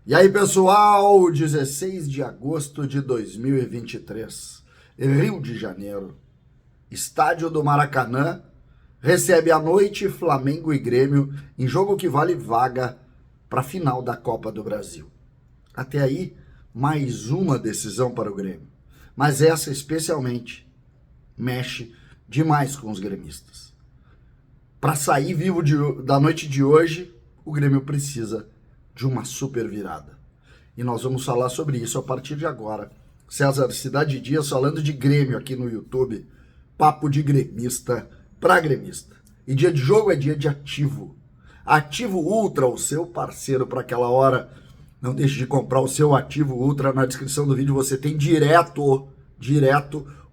E aí, pessoal, 16 de agosto de 2023, Rio de Janeiro, estádio do Maracanã, recebe à noite Flamengo e Grêmio em jogo que vale vaga para a final da Copa do Brasil. Até aí, mais uma decisão para o Grêmio, mas essa especialmente mexe demais com os gremistas. Para sair vivo da noite de hoje, o Grêmio precisa de uma super virada. E nós vamos falar sobre isso a partir de agora. César Cidade Dias falando de Grêmio aqui no YouTube. Papo de gremista para gremista. E dia de jogo é dia de ativo. Ativo Ultra, o seu parceiro para aquela hora. Não deixe de comprar o seu Ativo Ultra. Na descrição do vídeo você tem direto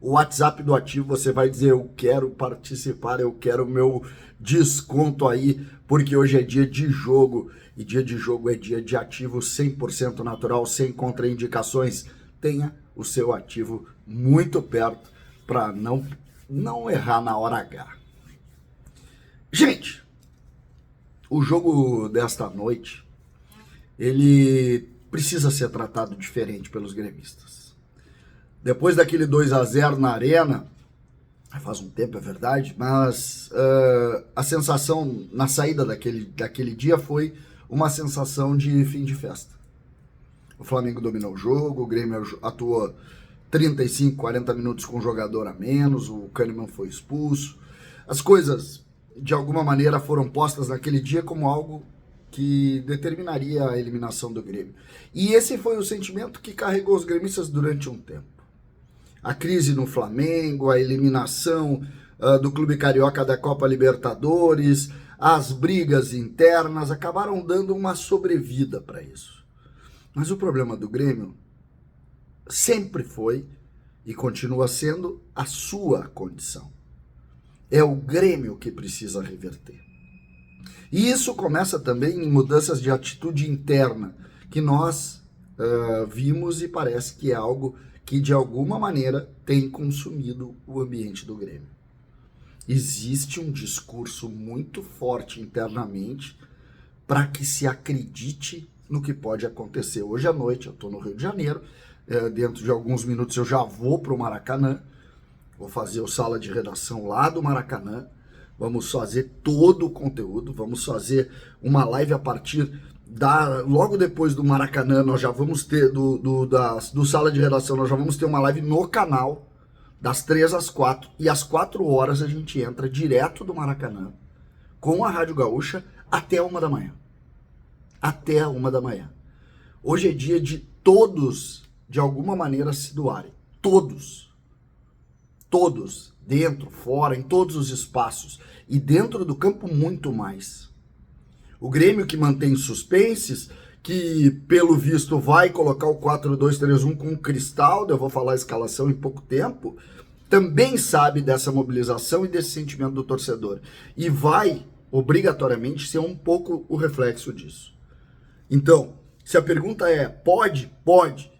o WhatsApp do Ativo. Você vai dizer, eu quero participar, eu quero o meu desconto aí, porque hoje é dia de jogo. E dia de jogo é dia de ativo 100% natural, sem contraindicações. Tenha o seu ativo muito perto para não errar na hora H. Gente, o jogo desta noite, ele precisa ser tratado diferente pelos gremistas. Depois daquele 2-0 na Arena, faz um tempo, é verdade, mas a sensação na saída daquele dia foi uma sensação de fim de festa. O Flamengo dominou o jogo, o Grêmio atuou 35, 40 minutos com um jogador a menos, o Kahneman foi expulso. As coisas, de alguma maneira, foram postas naquele dia como algo que determinaria a eliminação do Grêmio. E esse foi o sentimento que carregou os gremistas durante um tempo. A crise no Flamengo, a eliminação do Clube Carioca da Copa Libertadores, as brigas internas acabaram dando uma sobrevida para isso. Mas o problema do Grêmio sempre foi e continua sendo a sua condição. É o Grêmio que precisa reverter. E isso começa também em mudanças de atitude interna, que nós vimos e parece que é algo que de alguma maneira tem consumido o ambiente do Grêmio. Existe um discurso muito forte internamente para que se acredite no que pode acontecer. Hoje à noite eu estou no Rio de Janeiro, dentro de alguns minutos eu já vou para o Maracanã, vou fazer o sala de redação lá do Maracanã, vamos fazer todo o conteúdo, vamos fazer uma live a partir logo depois do Maracanã, nós já vamos ter, do sala de redação, nós já vamos ter uma live no canal, das 3 às 4, e às 4 horas a gente entra direto do Maracanã, com a Rádio Gaúcha, até 1 da manhã. Até 1 da manhã. Hoje é dia de todos, de alguma maneira, se doarem. Todos. Todos. Dentro, fora, em todos os espaços. E dentro do campo, muito mais. O Grêmio que mantém suspenses, que pelo visto vai colocar o 4-2-3-1 com o Cristaldo, eu vou falar a escalação em pouco tempo, também sabe dessa mobilização e desse sentimento do torcedor. E vai, obrigatoriamente, ser um pouco o reflexo disso. Então, se a pergunta é, pode? Pode.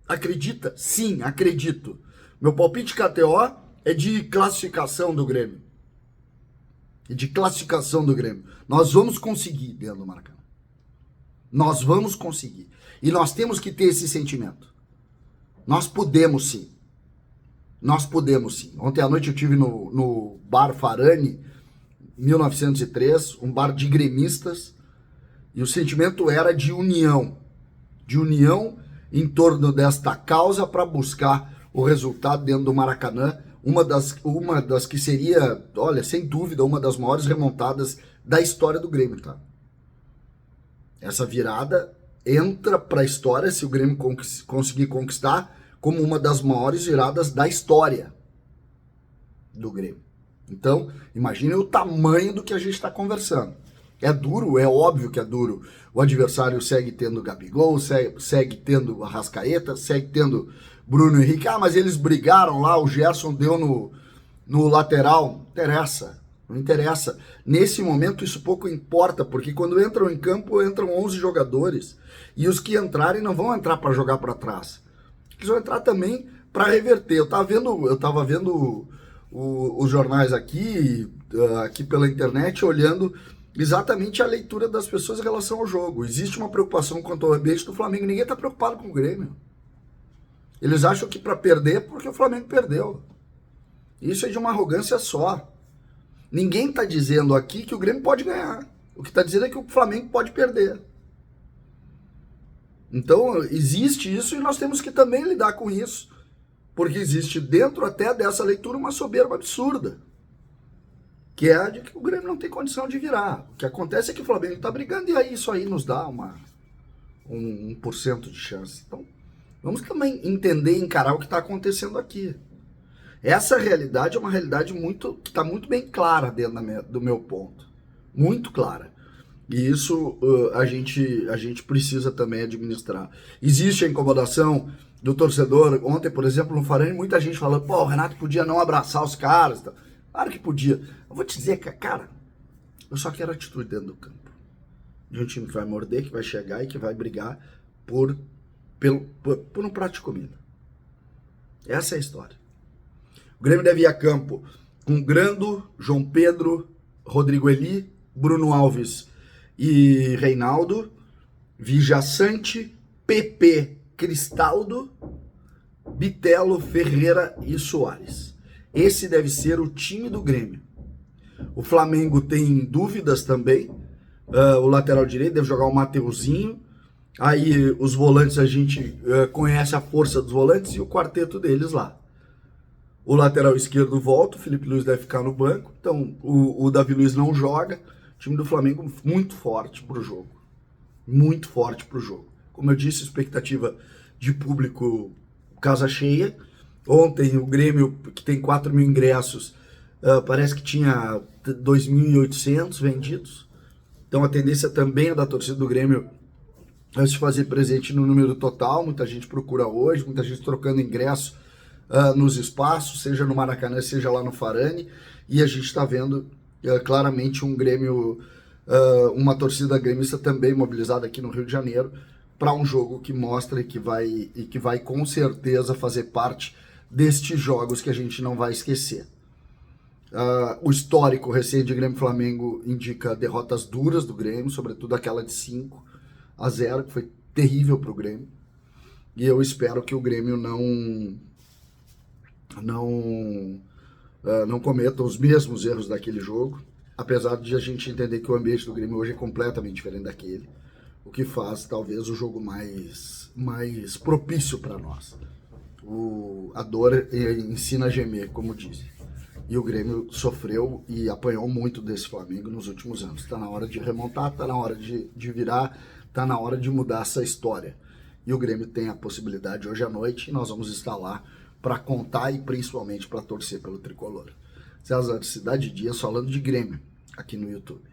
Acredita? Sim, acredito. Meu palpite KTO é de classificação do Grêmio. Nós vamos conseguir dentro do Maracanã. Nós vamos conseguir. E nós temos que ter esse sentimento. Nós podemos sim. Nós podemos sim. Ontem à noite eu estive no Bar Farani, 1903, um bar de gremistas, e o sentimento era de união em torno desta causa para buscar o resultado dentro do Maracanã, uma das que seria, olha, sem dúvida, uma das maiores remontadas da história do Grêmio, tá? Essa virada entra para a história, se o Grêmio conseguir conquistar, como uma das maiores viradas da história do Grêmio. Então, imagine o tamanho do que a gente está conversando. É duro, é óbvio que é duro. O adversário segue tendo Gabigol, segue tendo Arrascaeta, segue tendo Bruno Henrique. Ah, mas eles brigaram lá, o Gerson deu no lateral. Não interessa. Nesse momento isso pouco importa, porque quando entram em campo, entram 11 jogadores. E os que entrarem não vão entrar para jogar para trás. Eles vão entrar também para reverter. Eu tava vendo os jornais aqui pela internet, olhando exatamente a leitura das pessoas em relação ao jogo. Existe uma preocupação quanto ao ambiente do Flamengo. Ninguém está preocupado com o Grêmio. Eles acham que para perder, porque o Flamengo perdeu. Isso é de uma arrogância só. Ninguém está dizendo aqui que o Grêmio pode ganhar. O que está dizendo é que o Flamengo pode perder. Então, existe isso e nós temos que também lidar com isso. Porque existe dentro até dessa leitura uma soberba absurda. Que é a de que o Grêmio não tem condição de virar. O que acontece é que o Flamengo está brigando e aí isso aí nos dá um 1% de chance. Então, vamos também entender e encarar o que está acontecendo aqui. Essa realidade é uma realidade que está muito bem clara dentro do meu ponto. Muito clara. E isso a gente precisa também administrar. Existe a incomodação do torcedor. Ontem, por exemplo, no Farani, muita gente falando, pô, o Renato podia não abraçar os caras. Claro que podia. Eu vou te dizer, cara, eu só quero atitude dentro do campo. De um time que vai morder, que vai chegar e que vai brigar por um prato de comida. Essa é a história. O Grêmio deve ir a campo com Grando, João Pedro, Rodrigo Eli, Bruno Alves e Reinaldo, Vijaçante, PP, Cristaldo, Bitelo, Ferreira e Soares. Esse deve ser o time do Grêmio. O Flamengo tem dúvidas também. O lateral direito deve jogar o Mateuzinho. Aí os volantes a gente conhece a força dos volantes e o quarteto deles lá. O lateral esquerdo volta, o Felipe Luiz deve ficar no banco. Então o Davi Luiz não joga. O time do Flamengo muito forte para o jogo. Muito forte para o jogo. Como eu disse, expectativa de público casa cheia. Ontem o Grêmio, que tem 4 mil ingressos, parece que tinha 2.800 vendidos. Então a tendência também é da torcida do Grêmio se fazer presente no número total. Muita gente procura hoje, muita gente trocando ingresso nos espaços, seja no Maracanã, seja lá no Farani. E a gente está vendo claramente um Grêmio, uma torcida gremista também mobilizada aqui no Rio de Janeiro para um jogo que mostra e que vai com certeza fazer parte destes jogos que a gente não vai esquecer. O histórico recente de Grêmio-Flamengo indica derrotas duras do Grêmio, sobretudo aquela de 5-0, que foi terrível para o Grêmio. E eu espero que o Grêmio não cometa os mesmos erros daquele jogo, apesar de a gente entender que o ambiente do Grêmio hoje é completamente diferente daquele, o que faz talvez o jogo mais propício para nós. A dor ensina a gemer, como dizem. E o Grêmio sofreu e apanhou muito desse Flamengo nos últimos anos. Está na hora de remontar, está na hora de virar, está na hora de mudar essa história. E o Grêmio tem a possibilidade hoje à noite e nós vamos estar lá para contar e principalmente para torcer pelo tricolor. César, Cidade Dias falando de Grêmio aqui no YouTube.